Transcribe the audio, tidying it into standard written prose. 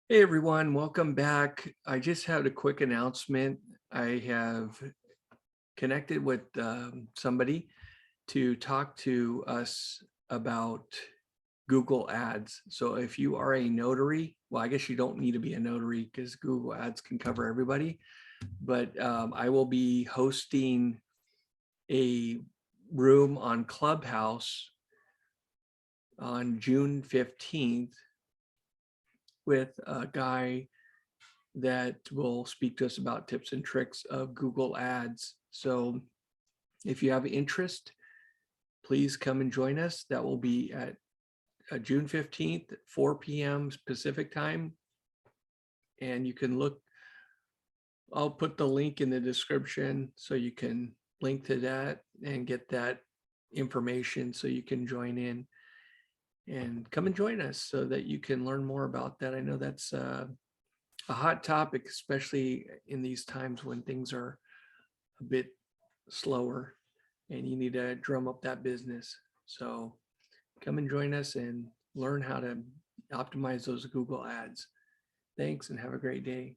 Hey everyone, welcome back. I just had a quick announcement. I have connected with somebody to talk to us about Google Ads. So if you are a notary, well, I guess you don't need to be a notary because Google Ads can cover everybody. But I will be hosting a room on Clubhouse on June 15th with a guy that will speak to us about tips and tricks of Google Ads. So if you have interest, please come and join us. That will be at June 15th, 4 p.m. Pacific time. And you can look, I'll put the link in the description so you can link to that and get that information so you can join in and come and join us so that you can learn more about that. I know that's a hot topic, especially in these times when things are a bit slower and you need to drum up that business. So come and join us and learn how to optimize those Google ads. Thanks and have a great day.